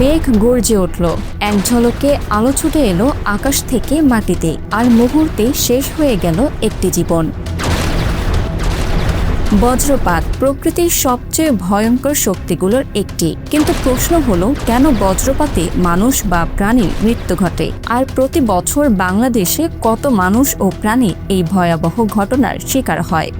মেঘ গর্জে উঠল, এক ঝলকে আলো ছুটে এলো আকাশ থেকে মাটিতে, আর মুহূর্তে শেষ হয়ে গেল একটি জীবন। বজ্রপাত প্রকৃতির সবচেয়ে ভয়ঙ্কর শক্তিগুলোর একটি, কিন্তু প্রশ্ন হলো কেন বজ্রপাতে মানুষ বা প্রাণীর মৃত্যু ঘটে, আর প্রতি বছর বাংলাদেশে কত মানুষ ও প্রাণী এই ভয়াবহ ঘটনার শিকার হয়।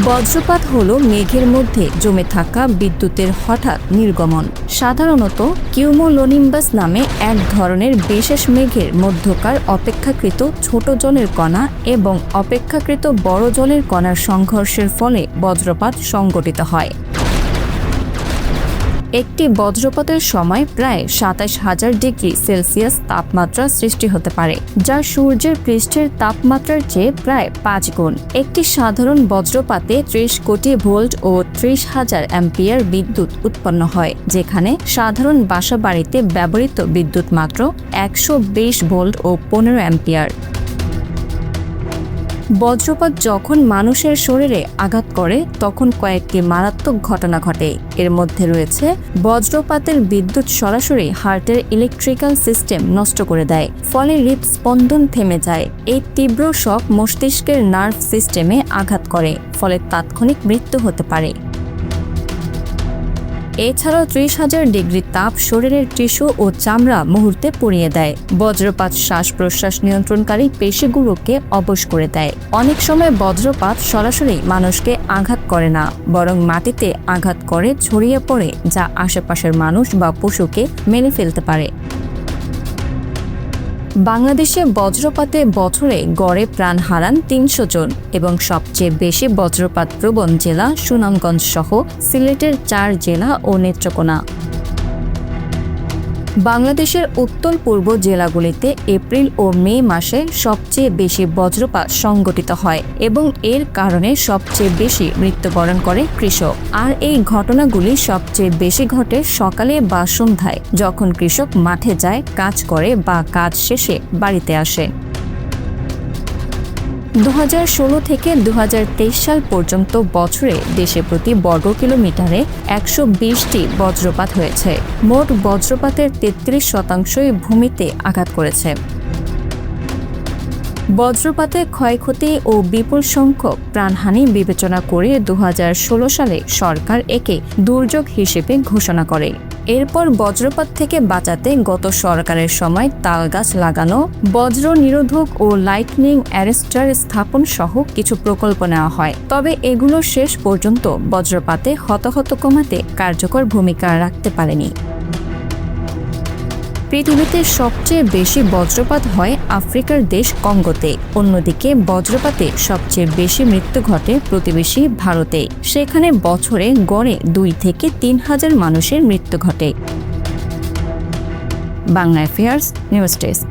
বজ্রপাত হলো মেঘের মধ্যে জমে থাকা বিদ্যুতের হঠাৎ নির্গমন। সাধারণত কিউমুলোনিম্বাস নামে এক ধরনের বিশেষ মেঘের মধ্যকার অপেক্ষাকৃত ছোট জলের কণা এবং অপেক্ষাকৃত বড় জলের কণার সংঘর্ষের ফলে বজ্রপাত সংঘটিত হয়। একটি বজ্রপাতের সময় প্রায় ২৭,০০০ ডিগ্রি সেলসিয়াস তাপমাত্রা সৃষ্টি হতে পারে, যা সূর্যের পৃষ্ঠের তাপমাত্রার চেয়ে প্রায় ৫ গুণ। একটি সাধারণ বজ্রপাতে ৩০ কোটি ভোল্ট ও ৩০,০০০ অ্যাম্পিয়ার বিদ্যুৎ উৎপন্ন হয়, যেখানে সাধারণ বাসাবাড়িতে ব্যবহৃত বিদ্যুৎ মাত্র ১২০ ভোল্ট ও ১৫ অ্যাম্পিয়ার। বজ্রপাত যখন মানুষের শরীরে আঘাত করে তখন কয়েকটি মারাত্মক ঘটনা ঘটে। এর মধ্যে রয়েছে বজ্রপাতের বিদ্যুৎ সরাসরি হার্টের ইলেকট্রিক্যাল সিস্টেম নষ্ট করে দেয়, ফলে হৃদস্পন্দন থেমে যায়। এই তীব্র শক মস্তিষ্কের নার্ভ সিস্টেমে আঘাত করে, ফলে তাৎক্ষণিক মৃত্যু হতে পারে। এছাড়াও ৩০,০০০ ডিগ্রি তাপ শরীরের টিস্যু ও চামড়া মুহূর্তে পুড়িয়ে দেয়। বজ্রপাত শ্বাস প্রশ্বাস নিয়ন্ত্রণকারী পেশিগুলোকে অবশ করে দেয়। অনেক সময় বজ্রপাত সরাসরি মানুষকে আঘাত করে না, বরং মাটিতে আঘাত করে ছড়িয়ে পড়ে, যা আশেপাশের মানুষ বা পশুকে মেরে ফেলতে পারে। বাংলাদেশে বজ্রপাতে বছরে গড়ে প্রাণ হারান ৩০০ জন এবং সবচেয়ে বেশি বজ্রপাত প্রবণ জেলা সুনামগঞ্জ সহ সিলেটের ৪ জেলা ও নেত্রকোনা। বাংলাদেশের উত্তর পূর্ব জেলাগুলিতে এপ্রিল ও মে মাসে সবচেয়ে বেশি বজ্রপাত সংঘটিত হয় এবং এর কারণে সবচেয়ে বেশি মৃত্যুবরণ করে কৃষক। আর এই ঘটনাগুলি সবচেয়ে বেশি ঘটে সকালে বা সন্ধ্যায়, যখন কৃষক মাঠে যায়, কাজ করে বা কাজ শেষে বাড়িতে আসে। ২০১৬ থেকে ২০২৩ সাল পর্যন্ত বছরে দেশে প্রতি বর্গ কিলোমিটারে ১২০টি বজ্রপাত হয়েছে। মোট বজ্রপাতের ৩৩% ভূমিতে আঘাত করেছে। বজ্রপাতে ক্ষয়ক্ষতি ও বিপুল সংখ্যক প্রাণহানি বিবেচনা করে ২০১৬ সালে সরকার একে দুর্যোগ হিসেবে ঘোষণা করে। এরপর বজ্রপাত থেকে বাঁচাতে গত সরকারের সময় তালগাছ লাগানো, বজ্র নিরোধক ও লাইটনিং অ্যারেস্টার স্থাপন সহ কিছু প্রকল্প নেওয়া হয়। তবে এগুলো শেষ পর্যন্ত বজ্রপাতে হতাহত কমাতে কার্যকর ভূমিকা রাখতে পারেনি। পৃথিবীতে সবচেয়ে বেশি বজ্রপাত হয় আফ্রিকার দেশ কঙ্গোতে। অন্যদিকে বজ্রপাতে সবচেয়ে বেশি মৃত্যু ঘটে প্রতিবেশী ভারতে। সেখানে বছরে গড়ে ২ থেকে ৩,০০০ মানুষের মৃত্যু ঘটে। Bangla affairs news desk.